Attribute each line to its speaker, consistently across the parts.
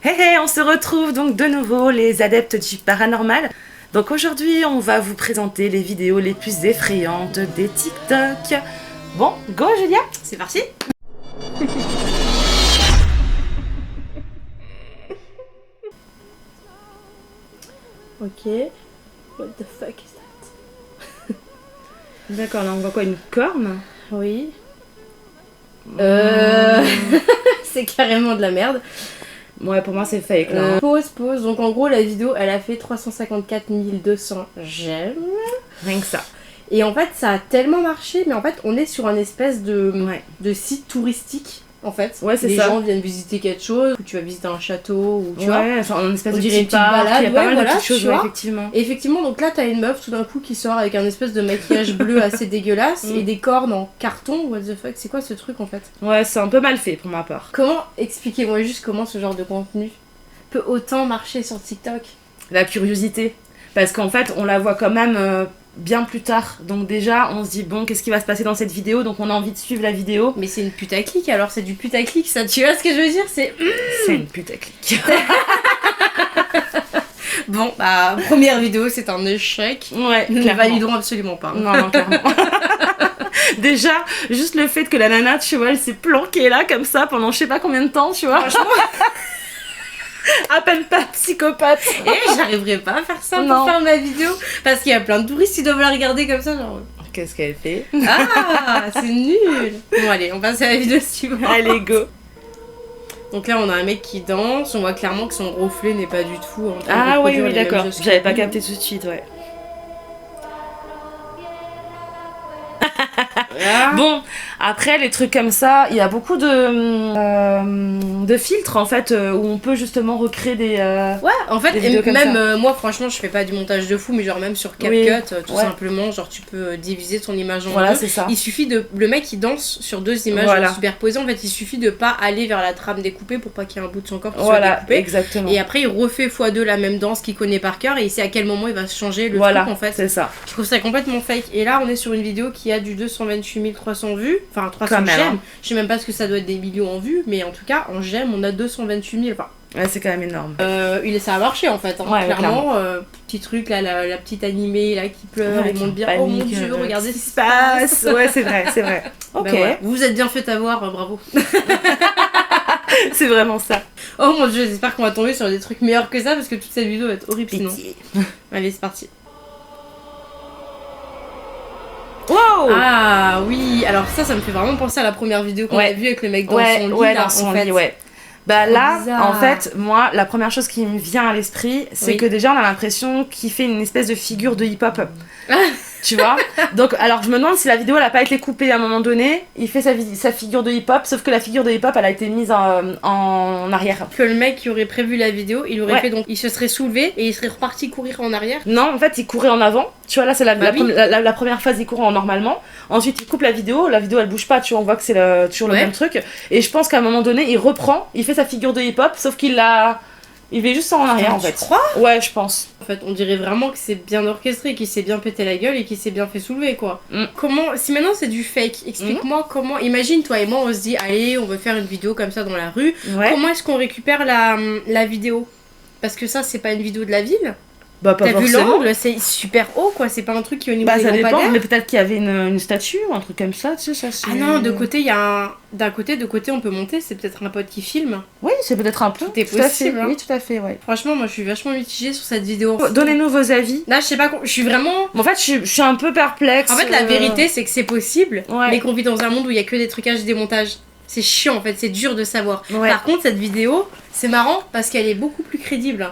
Speaker 1: Hey hey, on se retrouve donc de nouveau les adeptes du paranormal. Donc aujourd'hui on va vous présenter les vidéos les plus effrayantes des TikTok. Bon, go Julia,
Speaker 2: c'est parti. Ok, what the fuck is that?
Speaker 1: D'accord, là on voit quoi, une corne?
Speaker 2: Oui. C'est carrément de la merde.
Speaker 1: Ouais, pour moi c'est fake là.
Speaker 2: Pause. Donc en gros la vidéo elle a fait 354 200 j'aime.
Speaker 1: Rien que ça.
Speaker 2: Et en fait ça a tellement marché, mais en fait on est sur un espèce de site touristique. En fait,
Speaker 1: ouais, c'est
Speaker 2: les
Speaker 1: ça.
Speaker 2: gens viennent visiter quelque chose, ou tu vas visiter un château, ou tu vois.
Speaker 1: Ouais, enfin, une espèce
Speaker 2: on
Speaker 1: de
Speaker 2: dirait une
Speaker 1: petite
Speaker 2: petite balade,
Speaker 1: il y a pas mal
Speaker 2: voilà,
Speaker 1: de petites choses,
Speaker 2: tu vois.
Speaker 1: effectivement.
Speaker 2: Et effectivement, donc là t'as une meuf tout d'un coup qui sort avec un espèce de maquillage bleu assez dégueulasse et des cornes en carton. What the fuck, c'est quoi ce truc en fait?
Speaker 1: Ouais, c'est un peu mal fait pour ma part.
Speaker 2: Comment, expliquez-moi juste comment ce genre de contenu peut autant marcher sur TikTok?
Speaker 1: La curiosité. Parce qu'en fait, on la voit quand même bien plus tard. Donc déjà, on se dit, bon, qu'est-ce qui va se passer dans cette vidéo? Donc on a envie de suivre la vidéo.
Speaker 2: Mais c'est une putaclic, alors c'est du putaclic ça, tu vois ce que je veux dire? C'est
Speaker 1: une putaclic.
Speaker 2: Bon, bah, première vidéo, c'est un échec.
Speaker 1: Ouais,
Speaker 2: nous ne validons absolument pas.
Speaker 1: Non, clairement. Déjà, juste le fait que la nana, tu vois, elle s'est planquée là, comme ça, pendant je sais pas combien de temps, tu vois.
Speaker 2: Franchement...
Speaker 1: à peine pas psychopathe.
Speaker 2: Et j'arriverai pas à faire ça pour faire ma vidéo. Parce qu'il y a plein de touristes qui doivent la regarder comme ça, genre...
Speaker 1: Qu'est-ce qu'elle fait?
Speaker 2: Ah, c'est nul. Bon, allez, on passe à la vidéo suivante.
Speaker 1: Allez, go.
Speaker 2: Donc là, on a un mec qui danse. On voit clairement que son reflet n'est pas du tout en train de
Speaker 1: Ah oui,
Speaker 2: reproduire les
Speaker 1: d'accord.
Speaker 2: mêmes choses.
Speaker 1: J'avais pas capté tout de suite, ouais. Bon, après les trucs comme ça, il y a beaucoup de filtres en fait où on peut justement recréer des.
Speaker 2: Ouais, en fait,
Speaker 1: et
Speaker 2: même moi franchement, je fais pas du montage de fou, mais genre même sur CapCut, tout simplement, genre tu peux diviser ton image en deux.
Speaker 1: C'est ça.
Speaker 2: Il suffit de. Le mec il danse sur deux images superposées, en fait, il suffit de pas aller vers la trame découpée pour pas qu'il y ait un bout de son corps qui soit découpé.
Speaker 1: Exactement.
Speaker 2: Et après, il refait x2 la même danse qu'il connaît par cœur et il sait à quel moment il va changer le truc en fait.
Speaker 1: C'est ça.
Speaker 2: Je trouve ça complètement fake. Et là, on est sur une vidéo qui a du 228 300 vues, enfin 300 j'aime. Je sais même pas ce que ça doit être des millions en vues, mais en tout cas, en j'aime, on a 228 000. Enfin,
Speaker 1: ouais, c'est quand même énorme.
Speaker 2: Ça a marché en fait, hein, clairement. Petit truc là, la petite animée là qui pleure et monte bien. Oh mon dieu, regardez ce qui se passe.
Speaker 1: Ouais, c'est vrai, c'est vrai. Ok.
Speaker 2: Bah ouais. Vous vous êtes bien fait avoir, bravo.
Speaker 1: C'est vraiment ça.
Speaker 2: Oh mon dieu, j'espère qu'on va tomber sur des trucs meilleurs que ça parce que toute cette vidéo va être horrible sinon. Allez, c'est parti.
Speaker 1: Wow.
Speaker 2: Ah oui, alors ça me fait vraiment penser à la première vidéo qu'on a vue avec le mec dans son lit là,
Speaker 1: dans son lit,
Speaker 2: fait.
Speaker 1: Bah là,
Speaker 2: bizarre.
Speaker 1: en fait, moi, la première chose qui me vient à l'esprit, c'est que déjà on a l'impression qu'il fait une espèce de figure de hip-hop. Tu vois? Donc, alors je me demande si la vidéo elle a pas été coupée à un moment donné. Il fait sa figure de hip-hop, sauf que la figure de hip-hop elle a été mise en arrière.
Speaker 2: Que le mec qui aurait prévu la vidéo, il aurait fait donc, il se serait soulevé et il serait reparti courir en arrière.
Speaker 1: Non, en fait, il courait en avant. Tu vois, là c'est la première phase, il court normalement. Ensuite, il coupe la vidéo elle bouge pas, tu vois, on voit que c'est toujours le même truc. Et je pense qu'à un moment donné, il reprend, il fait sa figure de hip-hop, sauf il fait juste ça en arrière en fait.
Speaker 2: Tu crois?
Speaker 1: Ouais, je pense.
Speaker 2: En fait, on dirait vraiment que c'est bien orchestré, qu'il s'est bien pété la gueule et qu'il s'est bien fait soulever quoi. Comment, si maintenant c'est du fake, explique-moi comment. Imagine toi et moi, on se dit, allez, on va faire une vidéo comme ça dans la rue. Comment est-ce qu'on récupère la vidéo? Parce que ça, c'est pas une vidéo de la ville.
Speaker 1: Bah, pas
Speaker 2: T'as vu
Speaker 1: forcément.
Speaker 2: l'angle, c'est super haut quoi, c'est pas un truc qui est au niveau des
Speaker 1: ça dépend,
Speaker 2: lampadaires.
Speaker 1: mais peut-être qu'il y avait une statue ou un truc comme ça, tu sais, ça c'est...
Speaker 2: Ah non, de côté, il y a un... D'un côté, de côté, on peut monter, c'est peut-être un pote qui filme.
Speaker 1: Oui, c'est peut-être un peu.
Speaker 2: Tout est possible.
Speaker 1: Hein. Oui, tout à fait, ouais.
Speaker 2: Franchement, moi, je suis vachement mitigée sur cette vidéo.
Speaker 1: Donnez-nous vos avis.
Speaker 2: Là, je sais pas, je suis vraiment...
Speaker 1: En fait, je suis un peu perplexe.
Speaker 2: En fait, la vérité, c'est que c'est possible,
Speaker 1: mais
Speaker 2: qu'on vit dans un monde où il y a que des trucages et des montages. C'est chiant, en fait, c'est dur de savoir. Par contre, cette vidéo, c'est marrant parce qu'elle est beaucoup plus crédible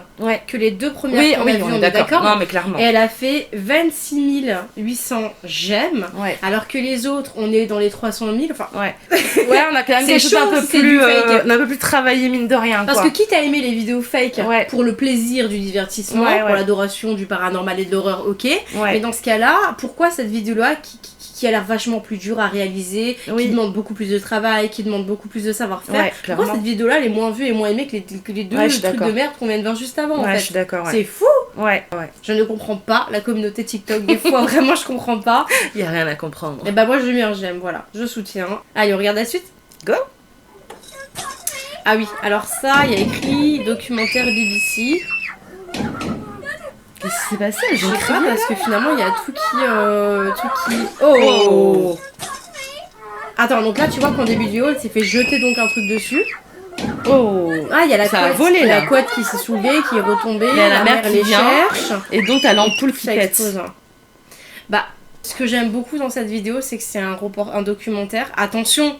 Speaker 2: que les deux premières qu'on a vues, on est d'accord.
Speaker 1: Non, mais clairement.
Speaker 2: Et elle a fait 26 800 j'aime, alors que les autres, on est dans les 300 000. Enfin,
Speaker 1: ouais, on a quand même des choses un peu plus travaillées, mine de rien.
Speaker 2: Parce que quitte à aimer les vidéos fake pour le plaisir du divertissement, pour l'adoration du paranormal et de l'horreur, ok. Mais dans ce cas-là, pourquoi cette vidéo-là qui a l'air vachement plus dur à réaliser, qui demande beaucoup plus de travail, qui demande beaucoup plus de savoir-faire. Pourquoi cette vidéo-là, elle est moins vue et moins aimée que les deux trucs de merde qu'on vient de voir juste avant, en fait.
Speaker 1: Je suis d'accord,
Speaker 2: C'est fou. Je ne comprends pas la communauté TikTok, des fois, vraiment, je comprends pas.
Speaker 1: Il y a rien à comprendre.
Speaker 2: Et bah moi, je mets un j'aime, voilà. Je soutiens. Allez, on regarde la suite.
Speaker 1: Go.
Speaker 2: Ah oui, alors ça, il y a écrit documentaire BBC.
Speaker 1: Qu'est-ce qui s'est passé?
Speaker 2: Je sais pas parce que finalement il y a tout qui... Oh. Attends, donc là tu vois qu'en début de vidéo elle s'est fait jeter donc un truc dessus.
Speaker 1: Oh.
Speaker 2: Ah, il y a la couette
Speaker 1: là.
Speaker 2: qui s'est soulevée, qui est retombée,
Speaker 1: la mère qui
Speaker 2: les
Speaker 1: vient,
Speaker 2: cherche.
Speaker 1: Et donc t'as l'ampoule qui pète.
Speaker 2: Bah, ce que j'aime beaucoup dans cette vidéo, c'est que c'est un documentaire. Attention,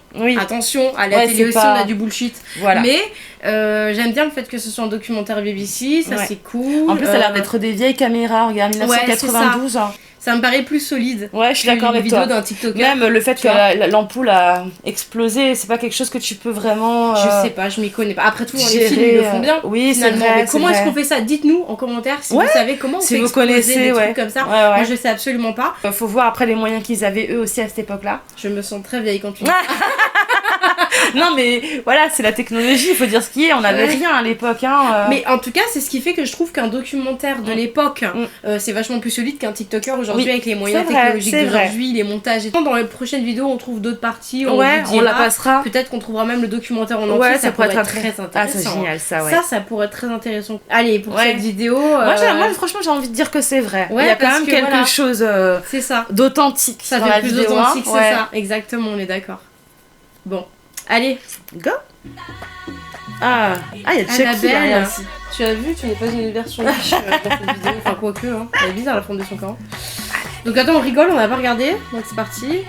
Speaker 2: à la télé aussi on a du bullshit.
Speaker 1: Voilà.
Speaker 2: Mais j'aime bien le fait que ce soit un documentaire BBC, ça c'est cool.
Speaker 1: En plus ça a l'air d'être des vieilles caméras, regarde 1992.
Speaker 2: Ça me paraît plus solide.
Speaker 1: Ouais, je suis d'accord avec toi.
Speaker 2: D'un TikToker.
Speaker 1: Même le fait que l'ampoule a explosé, c'est pas quelque chose que tu peux vraiment.
Speaker 2: Je sais pas, je m'y connais pas. Après tout, les films ils le font bien.
Speaker 1: Oui, c'est vrai.
Speaker 2: Mais comment est-ce qu'on fait ça? Dites-nous en commentaire si vous savez comment on fait exploser des trucs comme ça. Moi je sais absolument pas.
Speaker 1: Faut voir après les moyens qu'ils avaient eux aussi à cette époque-là.
Speaker 2: Je me sens très vieille quand tu dis
Speaker 1: Non mais voilà, c'est la technologie, il faut dire ce qui est, on n'avait rien à l'époque.
Speaker 2: Mais en tout cas, c'est ce qui fait que je trouve qu'un documentaire de l'époque, c'est vachement plus solide qu'un TikToker aujourd'hui avec les moyens technologiques d'aujourd'hui, les montages et tout. Dans les prochaines vidéos, on trouve d'autres parties, on
Speaker 1: la passera.
Speaker 2: Peut-être qu'on trouvera même le documentaire en entier, ça pourrait être très intéressant.
Speaker 1: Ah, c'est génial ça,
Speaker 2: Ça pourrait être très intéressant. Allez, pour cette vidéo...
Speaker 1: Moi, franchement, j'ai envie de dire que c'est vrai. Il y a quand même quelque chose d'authentique.
Speaker 2: Ça fait plus d'authentique, c'est ça. Exactement, on est d'accord. Bon. Allez,
Speaker 1: go. Ah, il y a Chucky derrière aussi.
Speaker 2: Tu as vu, tu n'es pas une version dans cette vidéo, enfin quoique, hein. Elle est bizarre la forme de son corps. Donc attends, on rigole, on n'a pas regardé, donc c'est parti.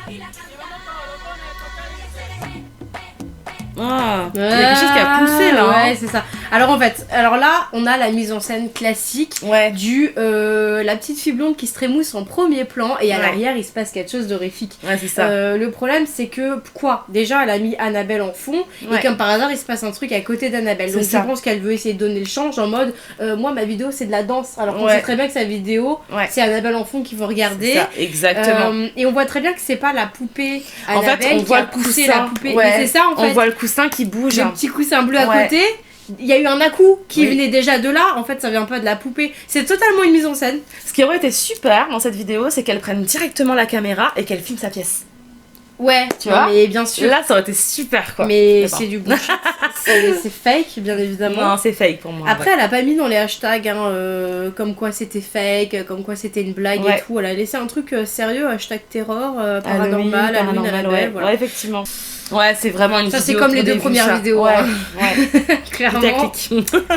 Speaker 1: Il y a quelque chose qui a poussé là.
Speaker 2: Ouais, c'est ça. Alors là, on a la mise en scène classique du la petite fille blonde qui se trémousse en premier plan et à l'arrière il se passe quelque chose d'horrifique.
Speaker 1: Ouais, c'est ça.
Speaker 2: Le problème c'est que déjà elle a mis Annabelle en fond et comme par hasard il se passe un truc à côté d'Annabelle. Donc je pense qu'elle veut essayer de donner le change en mode moi ma vidéo c'est de la danse alors qu'on sait très bien que sa vidéo c'est Annabelle en fond qu'il faut regarder.
Speaker 1: Ça, exactement.
Speaker 2: Et on voit très bien que c'est pas la poupée Annabelle
Speaker 1: en fait, on voit le
Speaker 2: poussé
Speaker 1: coussin.
Speaker 2: la poupée. Mais c'est ça en fait.
Speaker 1: On voit le coussin qui bouge.
Speaker 2: Le petit coussin bleu à côté. Il y a eu un à-coup qui venait déjà de là, en fait ça vient pas de la poupée, c'est totalement une mise en scène.
Speaker 1: Ce qui aurait été super dans cette vidéo, c'est qu'elle prenne directement la caméra et qu'elle filme sa pièce.
Speaker 2: Ouais, tu vois, mais bien sûr.
Speaker 1: Là ça aurait été super quoi.
Speaker 2: Mais c'est du bullshit. c'est fake, bien évidemment.
Speaker 1: Non, c'est fake pour moi.
Speaker 2: Après, elle a pas mis dans les hashtags comme quoi c'était fake, comme quoi c'était une blague et tout. Elle a laissé un truc sérieux, hashtag terror, paranormal, Halloween, Annabelle.
Speaker 1: Ouais, effectivement. Ouais, c'est vraiment une vidéo.
Speaker 2: Ça, c'est comme les deux premières vidéos.
Speaker 1: Ouais,
Speaker 2: clairement.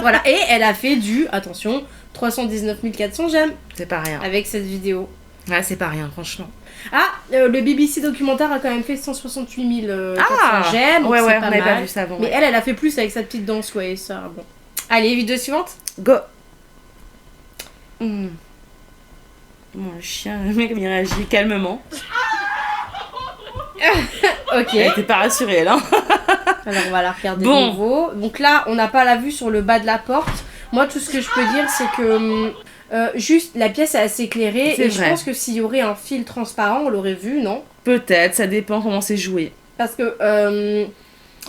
Speaker 2: Voilà, et elle a fait attention, 319 400 j'aime.
Speaker 1: C'est pas rien.
Speaker 2: Avec cette vidéo.
Speaker 1: Ouais, c'est pas rien, franchement.
Speaker 2: Ah, le BBC documentaire a quand même fait 168 400 j'aime.
Speaker 1: Ouais,
Speaker 2: c'est
Speaker 1: on
Speaker 2: pas
Speaker 1: avait
Speaker 2: mal.
Speaker 1: pas vu ça avant.
Speaker 2: Mais elle a fait plus avec sa petite danse, ça, bon. Allez, vidéo suivante.
Speaker 1: Go. Mon chien, le mec il réagit calmement.
Speaker 2: Ok.
Speaker 1: Elle était pas rassurée là.
Speaker 2: Alors on va la regarder de nouveau. Donc là, on n'a pas la vue sur le bas de la porte. Moi, tout ce que je peux dire, c'est que juste la pièce est assez éclairée. Et je pense que s'il y aurait un fil transparent, on l'aurait vu, non?
Speaker 1: Peut-être, ça dépend comment c'est joué.
Speaker 2: Parce que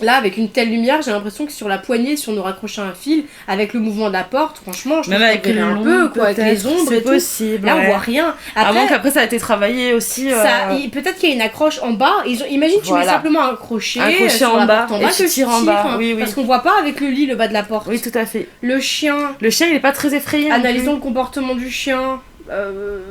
Speaker 2: là, avec une telle lumière, j'ai l'impression que sur la poignée, si on nous raccrochait un fil, avec le mouvement de la porte, franchement, je trouve qu'on verrait un peu, quoi, avec les ombres et tout.
Speaker 1: C'est possible.
Speaker 2: Là, on voit rien.
Speaker 1: Avant qu'après, ça a été travaillé aussi.
Speaker 2: Peut-être qu'il y a une accroche en bas. Imagine, tu mets simplement un crochet
Speaker 1: en bas,
Speaker 2: et tu tires en bas.
Speaker 1: Oui.
Speaker 2: Parce qu'on voit pas avec le lit le bas de la porte.
Speaker 1: Oui, tout à fait.
Speaker 2: Le chien,
Speaker 1: il est pas très effrayé.
Speaker 2: Analysons le comportement du chien.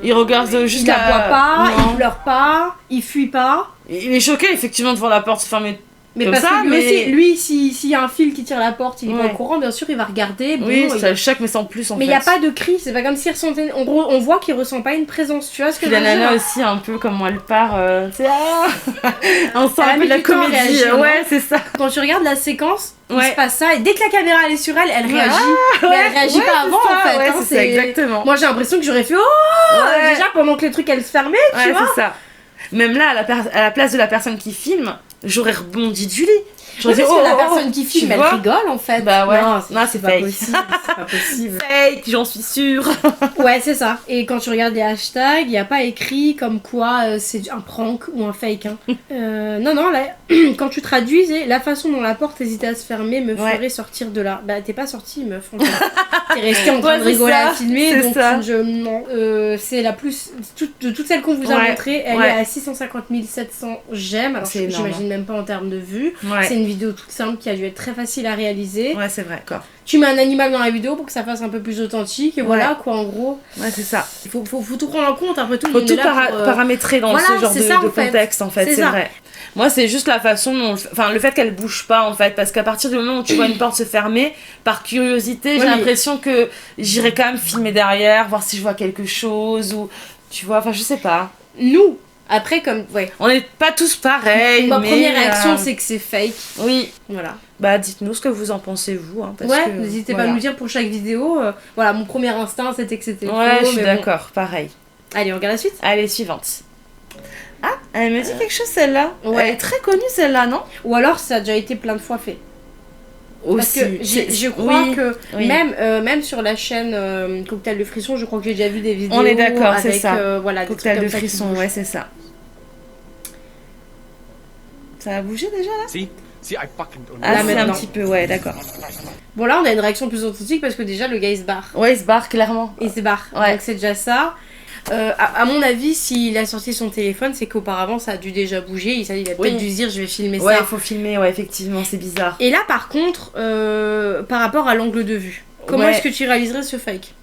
Speaker 1: Il regarde juste
Speaker 2: il aboie pas, il pleure pas, il fuit pas.
Speaker 1: Il est choqué effectivement devant la porte fermée.
Speaker 2: Mais parce que lui, s'il y a un fil qui tire la porte, il est pas au courant, bien sûr, il va regarder.
Speaker 1: Ça le choque, mais sans plus en fait.
Speaker 2: Mais il n'y a pas de cri, c'est pas comme s'il ressentait. En gros, on voit qu'il ressent pas une présence, tu vois ce que je veux dire.
Speaker 1: La nana aussi, un peu comment elle part. C'est on sent un peu de la comédie. Ouais, c'est ça.
Speaker 2: Quand tu regardes la séquence, il se passe ça, et dès que la caméra elle est sur elle, elle réagit. Mais elle réagit pas avant en fait.
Speaker 1: Ouais, c'est ça, exactement.
Speaker 2: Moi j'ai l'impression que j'aurais fait déjà pendant que les trucs elles se fermaient, tu vois.
Speaker 1: C'est ça. Même là, à la place de la personne qui filme, j'aurais rebondi du lit.
Speaker 2: J'aurais dit, la personne qui filme, elle rigole en fait.
Speaker 1: Bah ouais, non, c'est
Speaker 2: pas
Speaker 1: fake.
Speaker 2: Possible, c'est pas possible.
Speaker 1: Fake, j'en suis sûre.
Speaker 2: Ouais, c'est ça. Et quand tu regardes les hashtags, il n'y a pas écrit comme quoi c'est un prank ou un fake. Hein. Non, là, quand tu traduis, la façon dont la porte hésitait à se fermer me ferait sortir de là. Bah, t'es pas sortie, meuf. T'es restée en train de rigoler à filmer. Donc, c'est la plus. De toutes celles qu'on vous a montrées, elle est à 650 700 j'aime. Alors, j'imagine même pas en termes de vues. C'est une une vidéo toute simple qui a dû être très facile à réaliser.
Speaker 1: Ouais, c'est vrai, d'accord.
Speaker 2: Tu mets un animal dans la vidéo pour que ça fasse un peu plus authentique, et voilà, quoi, en gros.
Speaker 1: Ouais, c'est ça.
Speaker 2: Il faut tout prendre en compte, après tout.
Speaker 1: Faut tout paramétrer dans ce genre de contexte, en fait, c'est vrai. Moi, c'est juste la façon dont... Enfin, le fait qu'elle bouge pas, en fait. Parce qu'à partir du moment où tu vois une porte se fermer, par curiosité, j'ai l'impression que j'irai quand même filmer derrière, voir si je vois quelque chose, ou... Tu vois, enfin, je sais pas.
Speaker 2: Nous, après, comme... Ouais.
Speaker 1: On n'est pas tous pareils,
Speaker 2: Ma première réaction, c'est que c'est fake.
Speaker 1: Oui.
Speaker 2: Voilà.
Speaker 1: Bah, dites-nous ce que vous en pensez, vous. Hein, parce
Speaker 2: ouais,
Speaker 1: que,
Speaker 2: n'hésitez pas à nous dire pour chaque vidéo. Voilà, mon premier instinct, c'était que c'était faux.
Speaker 1: Ouais, je suis d'accord, pareil.
Speaker 2: Allez, on regarde la suite.
Speaker 1: Allez, suivante. Ah, elle me dit quelque chose, celle-là.
Speaker 2: Ouais.
Speaker 1: Elle est très connue, celle-là, non?
Speaker 2: Ou alors, ça a déjà été plein de fois fait.
Speaker 1: Aussi.
Speaker 2: Parce que je crois que même sur la chaîne Cocktail de Frisson, je crois que j'ai déjà vu des vidéos.
Speaker 1: On est d'accord, c'est ça.
Speaker 2: Voilà,
Speaker 1: Cocktail de Frisson, ouais, c'est ça. Ça a bougé déjà là?
Speaker 3: Si, I fucking don't know.
Speaker 1: Ah, c'est un petit peu, ouais, d'accord.
Speaker 2: Bon, là, on a une réaction plus authentique parce que déjà, le gars il se barre.
Speaker 1: Ouais, il se barre clairement.
Speaker 2: Il se barre.
Speaker 1: Ouais.
Speaker 2: Donc, c'est déjà ça. À mon avis, s'il a sorti son téléphone, c'est qu'auparavant ça a dû déjà bouger. Il a peut-être dû se dire je vais filmer ça.
Speaker 1: Ouais, il faut filmer, ouais, effectivement, c'est bizarre.
Speaker 2: Et là, par contre, par rapport à l'angle de vue, comment est-ce que tu réaliserais ce fake?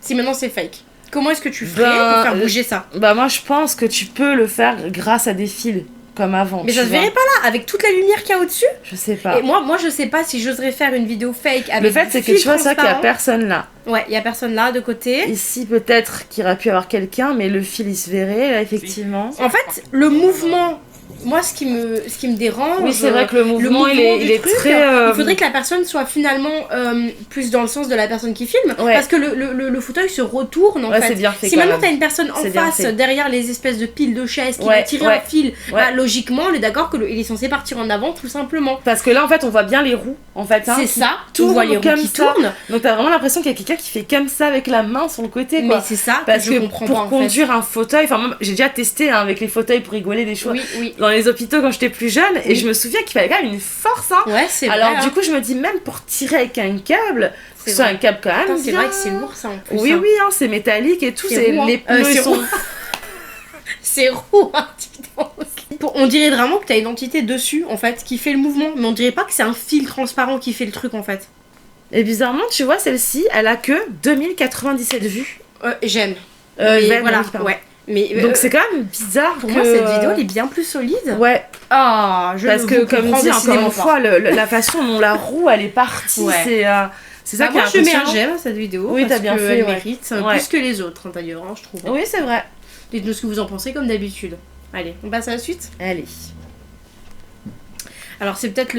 Speaker 2: Si maintenant c'est fake, comment est-ce que tu ferais pour faire bouger ça?
Speaker 1: Bah, moi je pense que tu peux le faire grâce à des fils. Comme avant.
Speaker 2: Mais ça se verrait pas là, avec toute la lumière qu'il y a au-dessus?
Speaker 1: Je sais pas.
Speaker 2: Et moi je sais pas si j'oserais faire une vidéo fake avec.
Speaker 1: Le fait c'est que tu vois ça qu'il y a personne là.
Speaker 2: Ouais, il y a personne là de côté.
Speaker 1: Ici peut-être qu'il aurait pu avoir quelqu'un, mais le fil il se verrait là effectivement.
Speaker 2: En fait, le mouvement. Moi, ce qui me dérange.
Speaker 1: Oui, c'est vrai que le mouvement il est très.
Speaker 2: Il faudrait que la personne soit finalement plus dans le sens de la personne qui filme. Ouais. Parce que le fauteuil se retourne en fait.
Speaker 1: C'est bien fait.
Speaker 2: Si maintenant t'as une personne en face, derrière les espèces de piles de chaises qui va tirer un fil, bah, logiquement, on est d'accord qu'il est censé partir en avant tout simplement.
Speaker 1: Parce que là, en fait, on voit bien les roues. En fait,
Speaker 2: c'est ça. On voit les roues qui tournent.
Speaker 1: Donc t'as vraiment l'impression qu'il y a quelqu'un qui fait comme ça avec la main sur le côté. Quoi.
Speaker 2: Mais c'est ça.
Speaker 1: Parce que pour conduire un fauteuil, enfin, moi, j'ai déjà testé avec les fauteuils pour rigoler des choses.
Speaker 2: Oui.
Speaker 1: Dans les hôpitaux quand j'étais plus jeune, et je me souviens qu'il fallait quand même une force. Hein.
Speaker 2: Ouais, c'est vrai.
Speaker 1: Alors, du coup, je me dis, même pour tirer avec un câble, c'est un câble quand même.
Speaker 2: C'est vrai que c'est lourd ça en plus.
Speaker 1: Oui, c'est métallique et tout. Les pneus sont.
Speaker 2: C'est roux, hein, on dirait vraiment que t'as une entité dessus, en fait, qui fait le mouvement. Mais on dirait pas que c'est un fil transparent qui fait le truc, en fait.
Speaker 1: Et bizarrement, tu vois, celle-ci, elle a que 2097 vues.
Speaker 2: J'aime.
Speaker 1: Voilà,
Speaker 2: ouais. Mais,
Speaker 1: donc c'est quand même bizarre
Speaker 2: pour moi cette vidéo elle est bien plus solide.
Speaker 1: Ouais.
Speaker 2: Ah,
Speaker 1: parce que comme dit encore une fois la façon dont la roue elle est partie, c'est ça qui est impressionnant.
Speaker 2: Je mets un j'aime à cette vidéo.
Speaker 1: Oui, t'as bien fait.
Speaker 2: Elle mérite plus que les autres d'ailleurs, je trouve.
Speaker 1: Oui, c'est vrai.
Speaker 2: Dites-nous ce que vous en pensez comme d'habitude. Allez, on passe à la suite.
Speaker 1: Allez.
Speaker 2: Alors c'est peut-être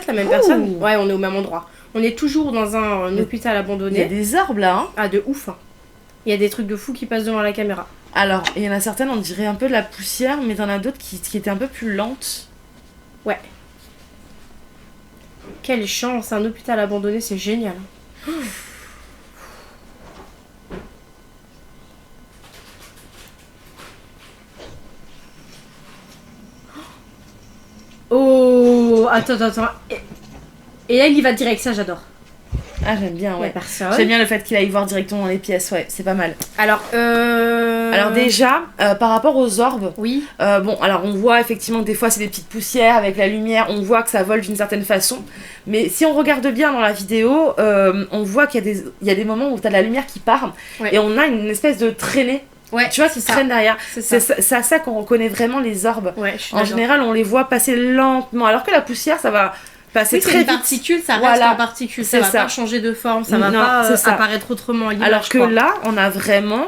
Speaker 2: la même personne. Ouais, on est au même endroit. On est toujours dans un hôpital abandonné.
Speaker 1: Il y a des orbes là. Hein.
Speaker 2: Ah, de ouf. Il y a des trucs de fou qui passent devant la caméra.
Speaker 1: Alors, il y en a certaines, on dirait un peu de la poussière, mais t'en as d'autres qui étaient un peu plus lentes.
Speaker 2: Ouais. Quelle chance, un hôpital abandonné, c'est génial. Oh, attends. Et là, il y va direct, ça j'adore.
Speaker 1: Ah, j'aime bien, ouais.
Speaker 2: Personne.
Speaker 1: J'aime bien le fait qu'il aille voir directement dans les pièces, ouais, c'est pas mal.
Speaker 2: Alors
Speaker 1: déjà, par rapport aux orbes,
Speaker 2: oui.
Speaker 1: Alors on voit effectivement que des fois c'est des petites poussières avec la lumière, on voit que ça vole d'une certaine façon. Mais si on regarde bien dans la vidéo, on voit qu'il y a des moments où t'as de la lumière qui part et on a une espèce de traînée.
Speaker 2: Ouais,
Speaker 1: tu vois, qui traîne derrière. C'est à ça qu'on reconnaît vraiment les orbes.
Speaker 2: Ouais,
Speaker 1: en général, on les voit passer lentement, alors que la poussière, ça va passer très vite.
Speaker 2: Particule, ça reste en particule, ça va pas changer de forme, ça va pas apparaître autrement.
Speaker 1: Alors que là, on a vraiment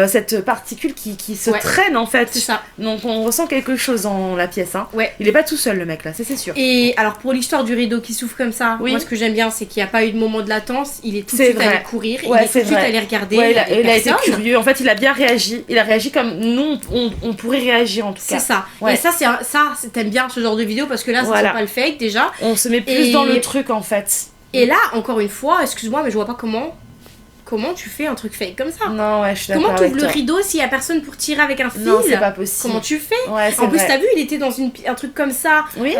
Speaker 1: cette particule qui se traîne en fait.
Speaker 2: C'est ça.
Speaker 1: Donc on ressent quelque chose dans la pièce. Hein.
Speaker 2: Ouais.
Speaker 1: Il est pas tout seul le mec là, c'est sûr.
Speaker 2: Et alors pour l'histoire du rideau qui s'ouvre comme ça, moi ce que j'aime bien c'est qu'il n'y a pas eu de moment de latence, il est tout de suite allé courir, il est tout de suite allé regarder.
Speaker 1: Ouais, il a été curieux, en fait il a bien réagi. Il a réagi comme nous on pourrait réagir en tout cas.
Speaker 2: C'est ça. Ouais. Et ça t'aimes bien ce genre de vidéo parce que là c'est pas le fake déjà.
Speaker 1: On se met plus dans le truc en fait.
Speaker 2: Et là encore une fois, excuse-moi mais je vois pas comment comment tu fais un truc fake comme ça?
Speaker 1: Non, ouais, je suis d'accord.
Speaker 2: Comment tu ouvres le rideau s'il y a personne pour tirer avec un fil?
Speaker 1: Non, c'est pas possible.
Speaker 2: Comment tu fais?
Speaker 1: Ouais,
Speaker 2: en plus, t'as vu, il était dans un truc comme ça.
Speaker 1: Oui.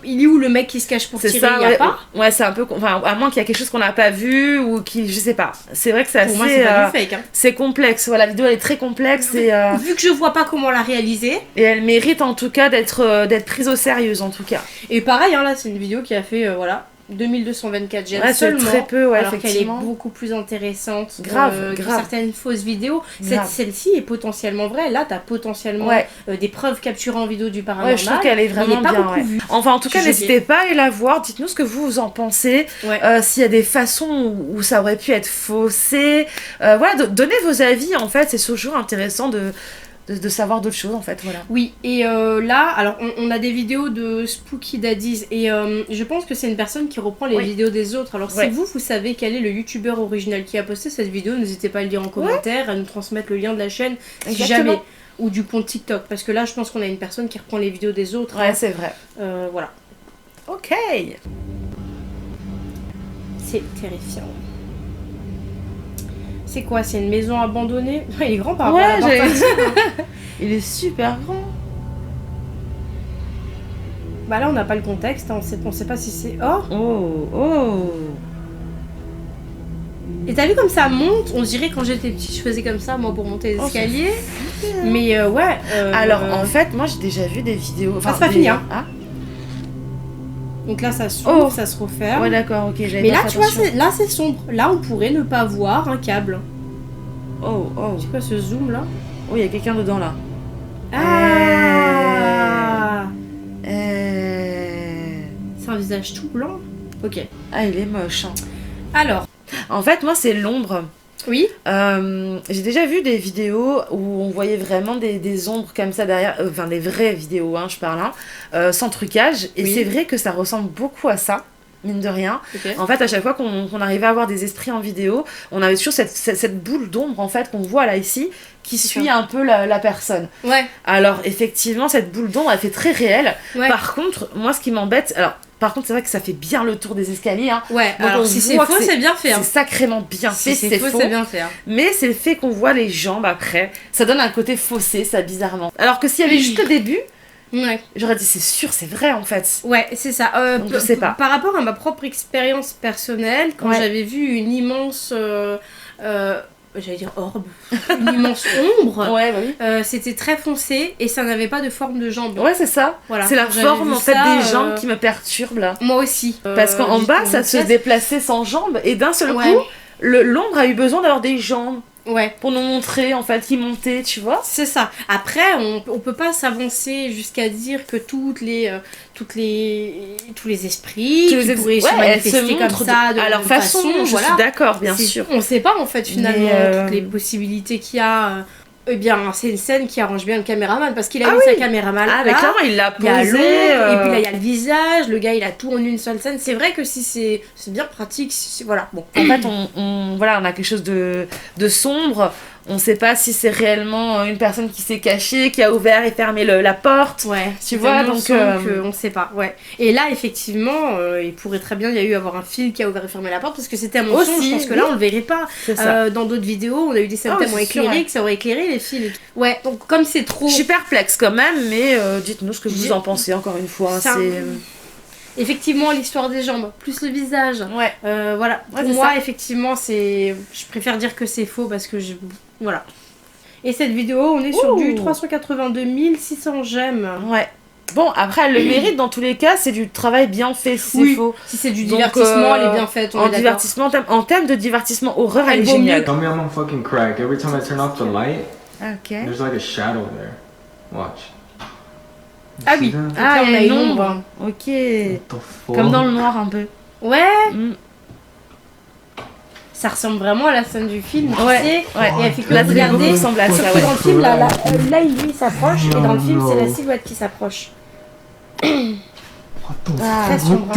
Speaker 2: Il est où le mec qui se cache pour tirer?
Speaker 1: Ça,
Speaker 2: il y a pas.
Speaker 1: Ouais, c'est un peu. Enfin, à moins qu'il y a quelque chose qu'on n'a pas vu ou qui. Je sais pas. C'est vrai que c'est assez.
Speaker 2: Pour moi, c'est pas du fake. Hein.
Speaker 1: C'est complexe. Ouais, la vidéo, elle est très complexe. Et,
Speaker 2: vu que je vois pas comment la réaliser.
Speaker 1: Et elle mérite en tout cas d'être prise au sérieux, en tout cas.
Speaker 2: Et pareil, hein, là, c'est une vidéo qui a fait. Voilà. 2224 j'aime seulement,
Speaker 1: très peu, ouais,
Speaker 2: alors qu'elle est beaucoup plus intéressante
Speaker 1: grave.
Speaker 2: que certaines fausses vidéos. Celle-ci est potentiellement vraie. Là, t'as potentiellement des preuves capturées en vidéo du paranormal.
Speaker 1: Ouais, je trouve qu'elle est vraiment bien. Enfin, en tout cas, n'hésitez pas à aller la voir. Dites-nous ce que vous en pensez. S'il y a des façons où ça aurait pu être faussé. Voilà, donnez vos avis, en fait. C'est toujours intéressant de savoir d'autres choses en fait, voilà.
Speaker 2: Oui, et là, alors on a des vidéos de Spooky Daddies et je pense que c'est une personne qui reprend les vidéos des autres. Alors si vous savez quel est le youtubeur original qui a posté cette vidéo, n'hésitez pas à le dire en commentaire, à nous transmettre le lien de la chaîne, si jamais, ou du compte TikTok, parce que là je pense qu'on a une personne qui reprend les vidéos des autres.
Speaker 1: Ouais, c'est vrai.
Speaker 2: Voilà.
Speaker 1: Ok.
Speaker 2: C'est terrifiant. C'est quoi? C'est une maison abandonnée? Il est grand par rapport à la porte.
Speaker 1: Il est super grand.
Speaker 2: Bah là on n'a pas le contexte, hein. On sait pas si c'est...
Speaker 1: Oh.
Speaker 2: Et t'as vu comme ça monte? On dirait quand j'étais petite je faisais comme ça moi pour monter les escaliers. Mais
Speaker 1: alors en fait moi j'ai déjà vu des vidéos...
Speaker 2: Enfin c'est pas fini hein. Donc là ça s'ouvre, ça se referme.
Speaker 1: Ouais d'accord, ok.
Speaker 2: Mais là tu vois, là c'est sombre. Là on pourrait ne pas voir un câble.
Speaker 1: Oh.
Speaker 2: C'est quoi ce zoom là?
Speaker 1: Oh, il y a quelqu'un dedans là.
Speaker 2: C'est un visage tout blanc. Ok.
Speaker 1: Ah, il est moche. Hein.
Speaker 2: Alors.
Speaker 1: En fait, moi, c'est l'ombre.
Speaker 2: Oui.
Speaker 1: J'ai déjà vu des vidéos où on voyait vraiment des ombres comme ça derrière. Enfin, des vraies vidéos, hein, je parle, sans trucage. Et c'est vrai que ça ressemble beaucoup à ça. Mine de rien. Okay. En fait, à chaque fois qu'on arrivait à avoir des esprits en vidéo, on avait toujours cette boule d'ombre en fait qu'on voit là ici qui suit un peu la personne.
Speaker 2: Ouais.
Speaker 1: Alors effectivement, cette boule d'ombre elle fait très réelle.
Speaker 2: Ouais.
Speaker 1: Par contre, moi ce qui m'embête, par contre, c'est vrai que ça fait bien le tour des escaliers. Hein.
Speaker 2: Ouais, donc alors si c'est faux, c'est bien fait. Hein.
Speaker 1: C'est sacrément bien fait,
Speaker 2: si c'est faux, c'est bien fait. Hein.
Speaker 1: Mais c'est le fait qu'on voit les jambes après. Ça donne un côté faussé, ça, bizarrement. Alors que s'il y avait juste le début, j'aurais dit c'est sûr, c'est vrai en fait.
Speaker 2: Ouais, c'est ça.
Speaker 1: Donc, je sais pas.
Speaker 2: Par rapport à ma propre expérience personnelle, quand j'avais vu une immense... j'allais dire orbe, une immense ombre, c'était très foncé et ça n'avait pas de forme de jambe.
Speaker 1: Ouais, c'est ça. Voilà. C'est la forme en fait des jambes qui me perturbe là.
Speaker 2: Moi aussi.
Speaker 1: Parce qu'en bas, ça se déplaçait sans jambes et d'un seul coup, l'ombre a eu besoin d'avoir des jambes.
Speaker 2: Ouais.
Speaker 1: Pour nous montrer en fait qui montait, tu vois.
Speaker 2: C'est ça. Après, on peut pas s'avancer jusqu'à dire que tous les esprits qui pourraient se manifester comme ça de
Speaker 1: leur façon. Je suis d'accord, bien sûr.
Speaker 2: On sait pas en fait finalement toutes les possibilités qu'il y a. Eh bien, c'est une scène qui arrange bien le caméraman parce qu'il a mis sa caméraman là.
Speaker 1: Mais clairement, il l'a posé.
Speaker 2: Et puis là, il y a le visage. Le gars, il a tout en une seule scène. C'est vrai que si c'est bien pratique. Voilà. Bon.
Speaker 1: En fait, on a quelque chose de sombre. On sait pas si c'est réellement une personne qui s'est cachée, qui a ouvert et fermé la porte.
Speaker 2: Ouais,
Speaker 1: tu vois, donc
Speaker 2: on sait pas. Ouais. Et là, effectivement, il pourrait très bien avoir un fil qui a ouvert et fermé la porte parce que c'était un mensonge. Je pense que là, on le verrait pas. Dans d'autres vidéos, on a eu des scènes tellement éclairées que ça aurait éclairé les fils. Ouais, donc comme c'est trop.
Speaker 1: Je suis perplexe quand même, mais dites-nous ce que vous en pensez encore une fois.
Speaker 2: Effectivement, l'histoire des jambes, plus le visage.
Speaker 1: Ouais.
Speaker 2: Voilà. Pour moi, effectivement, je préfère dire que c'est faux parce que voilà. Et cette vidéo, on est sur du 382 600 j'aime.
Speaker 1: Ouais. Bon, après, elle le mérite dans tous les cas, c'est du travail bien fait si c'est faux.
Speaker 2: Si c'est du divertissement, elle est bien faite.
Speaker 1: En termes de divertissement horreur, elle est géniale.
Speaker 3: Tell me I'm on fucking crack. Every time I turn off the light,
Speaker 1: there's
Speaker 3: like a shadow there. Watch.
Speaker 2: Ah oui,
Speaker 1: là, on a une ombre. Ok. Comme dans le noir un peu.
Speaker 2: Ouais. Ça ressemble vraiment à la scène du film, tu sais.
Speaker 1: Et
Speaker 2: elle fait que regarder.
Speaker 1: Ressemble à ça,
Speaker 2: dans le film, là, il s'approche et dans le film, c'est la silhouette qui s'approche. Très sombre.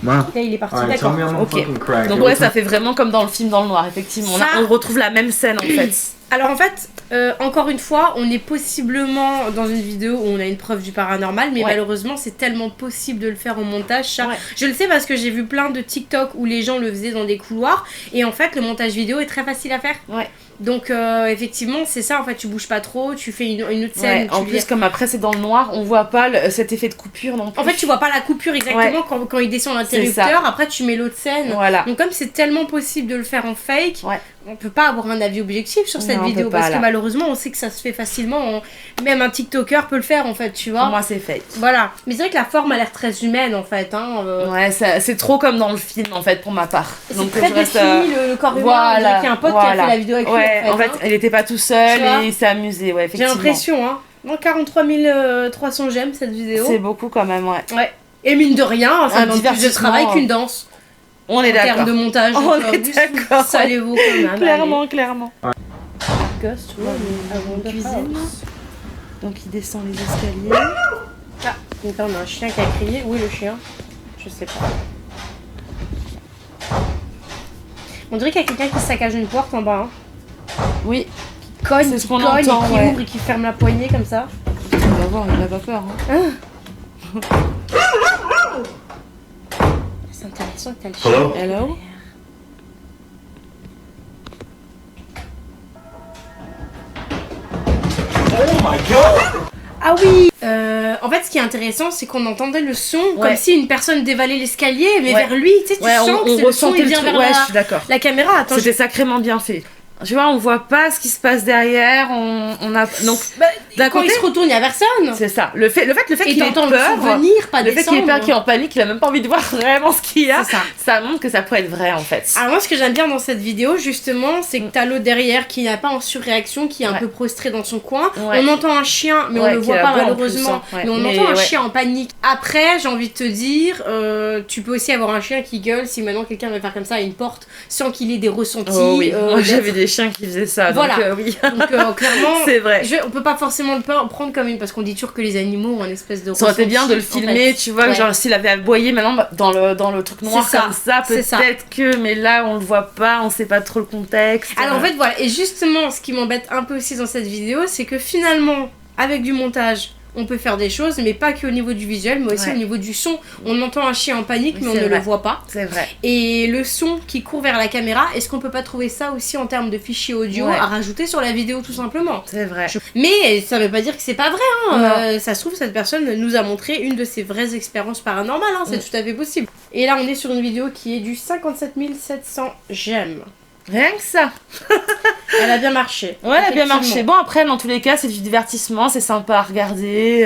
Speaker 2: Là, il est parti, d'accord.
Speaker 1: Ok. Donc ça fait vraiment comme dans le film dans le noir, effectivement. On retrouve la même scène en fait.
Speaker 2: Alors en fait, Encore une fois, on est possiblement dans une vidéo où on a une preuve du paranormal, mais malheureusement, c'est tellement possible de le faire au montage. Ça. Ouais. Je le sais parce que j'ai vu plein de TikTok où les gens le faisaient dans des couloirs, et en fait, le montage vidéo est très facile à faire. Ouais. Donc effectivement c'est ça, en fait tu bouges pas trop, tu fais une autre scène.
Speaker 1: En plus comme après c'est dans le noir, on voit pas cet effet de coupure non plus.
Speaker 2: En fait tu vois pas la coupure exactement quand il descend l'interrupteur, après tu mets l'autre scène. Voilà. Donc comme c'est tellement possible de le faire en fake, on peut pas avoir un avis objectif sur cette vidéo parce que malheureusement on sait que ça se fait facilement, même un TikToker peut le faire en fait, tu vois.
Speaker 1: Pour moi c'est fake.
Speaker 2: Voilà. Mais c'est vrai que la forme a l'air très humaine en fait.
Speaker 1: Ouais, c'est trop comme dans le film en fait pour ma part.
Speaker 2: Donc très défini le corps humain, il y a un pote qui a fait la vidéo avec lui.
Speaker 1: En fait, elle était pas tout seul et il s'est amusé, effectivement.
Speaker 2: J'ai l'impression, dans 43 300 j'aime cette vidéo.
Speaker 1: C'est beaucoup quand même, ouais.
Speaker 2: Et mine de rien, ça demande plus de travail qu'une danse.
Speaker 1: On est d'accord.
Speaker 2: En termes de montage,
Speaker 1: on est d'accord.
Speaker 2: Ça les vaut quand même.
Speaker 1: Clairement.
Speaker 2: Ghost,
Speaker 1: cuisine. Donc il descend les escaliers.
Speaker 2: Ah, attends, on a un chien qui a crié. Oui, le chien. Je sais pas. On dirait qu'il y a quelqu'un qui saccage une porte en bas.
Speaker 1: Oui.
Speaker 2: Qui cogne, qui ouvre et qui ferme la poignée comme ça.
Speaker 1: On va voir, il a pas peur.
Speaker 2: C'est intéressant que t'as le chien.
Speaker 1: Hello.
Speaker 3: Oh my god!
Speaker 2: Ah oui. En fait, ce qui est intéressant, c'est qu'on entendait le son comme si une personne dévalait l'escalier, mais vers lui, tu sais, tu sens que le son il vient vers la caméra. Attends,
Speaker 1: c'était sacrément bien fait. Tu vois, on voit pas ce qui se passe derrière, on a donc
Speaker 2: d'un côté, il se retourne, il y a personne.
Speaker 1: C'est ça. Le fait qu'il ait peur,
Speaker 2: le fait
Speaker 1: qu'il ait peur, qu'il est en panique, il a même pas envie de voir vraiment ce qu'il y a. Ça montre que ça pourrait être vrai en fait.
Speaker 2: Alors moi, ce que j'aime bien dans cette vidéo, justement, c'est que t'as l'autre derrière qui n'a pas en surréaction, qui est un peu prostré dans son coin. On entend un chien, mais on le voit pas malheureusement. Mais on entend un chien en panique. Après, j'ai envie de te dire, tu peux aussi avoir un chien qui gueule si maintenant quelqu'un va faire comme ça à une porte sans qu'il ait des ressentis.
Speaker 1: Moi, j'avais des chiens qui faisaient ça,
Speaker 2: voilà.
Speaker 1: Donc oui.
Speaker 2: Donc clairement,
Speaker 1: c'est vrai.
Speaker 2: On peut pas forcément le prendre comme une, parce qu'on dit toujours que les animaux ont une espèce de
Speaker 1: ça aurait été bien de le filmer, tu vois, genre s'il avait aboyé maintenant dans le truc noir comme ça, peut-être que, mais là on le voit pas, on sait pas trop le contexte.
Speaker 2: Alors en fait voilà, et justement ce qui m'embête un peu aussi dans cette vidéo, c'est que finalement, avec du montage, on peut faire des choses, mais pas qu'au niveau du visuel, mais aussi au niveau du son. On entend un chien en panique, mais on ne le voit pas.
Speaker 1: C'est vrai.
Speaker 2: Et le son qui court vers la caméra, est-ce qu'on peut pas trouver ça aussi en termes de fichiers audio à rajouter sur la vidéo tout simplement?
Speaker 1: C'est vrai.
Speaker 2: Mais ça veut pas dire que c'est pas vrai. Ça se trouve, cette personne nous a montré une de ses vraies expériences paranormales. C'est tout à fait possible. Et là, on est sur une vidéo qui est du 57 700 j'aime.
Speaker 1: Rien que ça.
Speaker 2: Elle a bien marché.
Speaker 1: Ouais, elle a bien marché. Bon, après, dans tous les cas, c'est du divertissement, c'est sympa à regarder.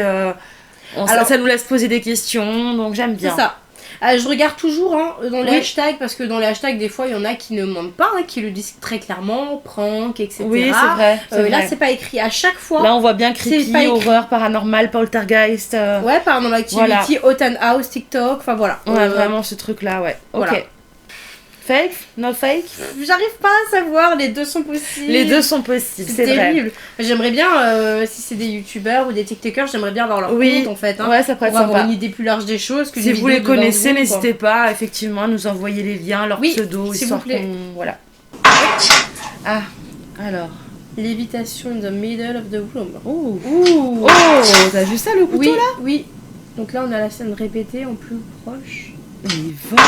Speaker 1: Alors, ça nous laisse poser des questions, donc j'aime bien.
Speaker 2: C'est ça. Je regarde toujours dans les hashtags, parce que dans les hashtags, des fois, il y en a qui ne mentent pas, qui le disent très clairement, prank, etc.
Speaker 1: Oui, c'est vrai.
Speaker 2: Là, c'est pas écrit à chaque fois.
Speaker 1: Là, on voit bien creepy, horreur, paranormal, poltergeist.
Speaker 2: Ouais, paranormal activity, open house, TikTok, enfin voilà.
Speaker 1: Ouais, vraiment ce truc-là, ouais.
Speaker 2: Voilà.
Speaker 1: Ok. Fake? No fake?
Speaker 2: J'arrive pas à savoir, les deux sont possibles.
Speaker 1: Les deux sont possibles, c'est
Speaker 2: terrible. J'aimerais bien, si c'est des youtubeurs ou des tiktokers, j'aimerais bien avoir leur compte en fait.
Speaker 1: Ouais, ça pourrait être
Speaker 2: pour avoir
Speaker 1: sympa.
Speaker 2: une idée plus large des choses. Que
Speaker 1: si vous les connaissez, n'hésitez pas effectivement à nous envoyer les liens, leur pseudo, histoire qu'on... Voilà. Ah, alors...
Speaker 2: Lévitation in the middle of the room.
Speaker 1: Oh, t'as vu ça le couteau là?
Speaker 2: Oui. Donc là, on a la scène répétée en plus proche.
Speaker 1: Il vole.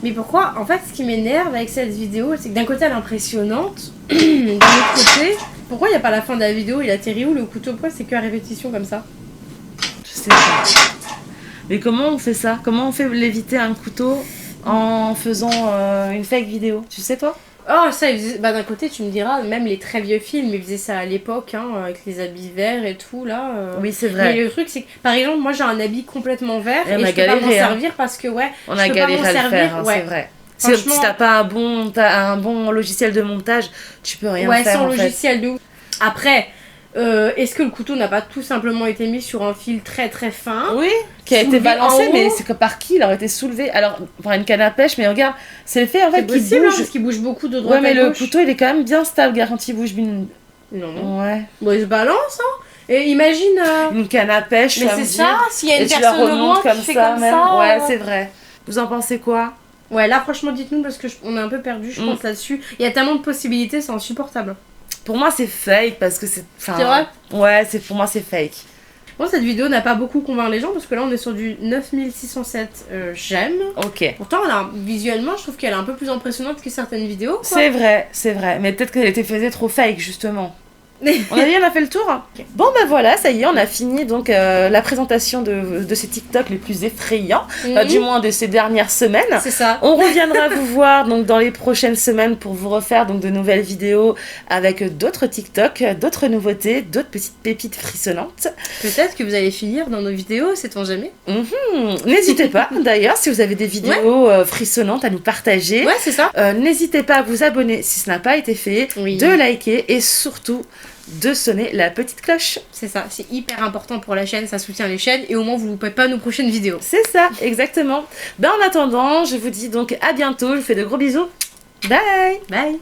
Speaker 2: Mais pourquoi? En fait, ce qui m'énerve avec cette vidéo, c'est que d'un côté, elle est impressionnante. D'un autre côté, pourquoi il n'y a pas la fin de la vidéo? Il atterrit où le couteau? Pourquoi c'est que à répétition comme ça?
Speaker 1: Je sais pas. Mais comment on fait ça? Comment on fait léviter un couteau en faisant une fake vidéo? Tu sais toi?
Speaker 2: Oh, ça, d'un côté, tu me diras, même les très vieux films, ils faisaient ça à l'époque, avec les habits verts et tout, là.
Speaker 1: Oui, c'est vrai.
Speaker 2: Mais le truc, c'est que, par exemple, moi, j'ai un habit complètement vert et je peux pas m'en servir parce que,
Speaker 1: on a galéré à le faire, c'est vrai. Si t'as pas un bon logiciel de montage, tu peux rien faire,
Speaker 2: sans logiciel de ouf. Après... est-ce que le couteau n'a pas tout simplement été mis sur un fil très très fin?
Speaker 1: Oui, qui a été balancé, mais c'est que par qui il aurait été soulevé? Alors, par une canne à pêche, mais regarde, c'est le fait en fait qu'il bouge.
Speaker 2: Parce qu'il bouge beaucoup de droite à gauche.
Speaker 1: Ouais, mais le couteau il est quand même bien stable, garantie bouge bien.
Speaker 2: Non.
Speaker 1: Ouais.
Speaker 2: Bon, il se balance, Et imagine.
Speaker 1: Une canne à pêche,
Speaker 2: mais c'est ça, s'il y a une personne au loin qui fait comme ça.
Speaker 1: Ouais, c'est vrai. Vous en pensez quoi?
Speaker 2: Ouais, là franchement, dites-nous parce qu'on est un peu perdu, je pense, là-dessus. Il y a tellement de possibilités, c'est insupportable.
Speaker 1: Pour moi, c'est fake parce que c'est...
Speaker 2: C'est vrai?
Speaker 1: Ouais, pour moi, c'est fake.
Speaker 2: Bon, cette vidéo n'a pas beaucoup convaincu les gens parce que là on est sur du 9607 j'aime.
Speaker 1: Ok.
Speaker 2: Pourtant, visuellement, je trouve qu'elle est un peu plus impressionnante que certaines vidéos. Quoi.
Speaker 1: C'est vrai. Mais peut-être qu'elle était faisait trop fake, justement. On a fait le tour. Okay. Bon bah voilà, ça y est, on a fini donc la présentation de ces TikTok les plus effrayants, du moins de ces dernières semaines.
Speaker 2: C'est ça.
Speaker 1: On reviendra vous voir donc dans les prochaines semaines pour vous refaire donc de nouvelles vidéos avec d'autres TikTok, d'autres nouveautés, d'autres petites pépites frissonnantes.
Speaker 2: Peut-être que vous allez finir dans nos vidéos, sait-on jamais.
Speaker 1: N'hésitez pas d'ailleurs si vous avez des vidéos frissonnantes à nous partager.
Speaker 2: Ouais, c'est ça.
Speaker 1: N'hésitez pas à vous abonner si ce n'a pas été fait, de liker et surtout de sonner la petite cloche.
Speaker 2: C'est ça, c'est hyper important pour la chaîne, ça soutient les chaînes et au moins vous ne loupez pas nos prochaines vidéos.
Speaker 1: C'est ça, exactement. En attendant, je vous dis donc à bientôt, je vous fais de gros bisous. Bye.
Speaker 2: Bye.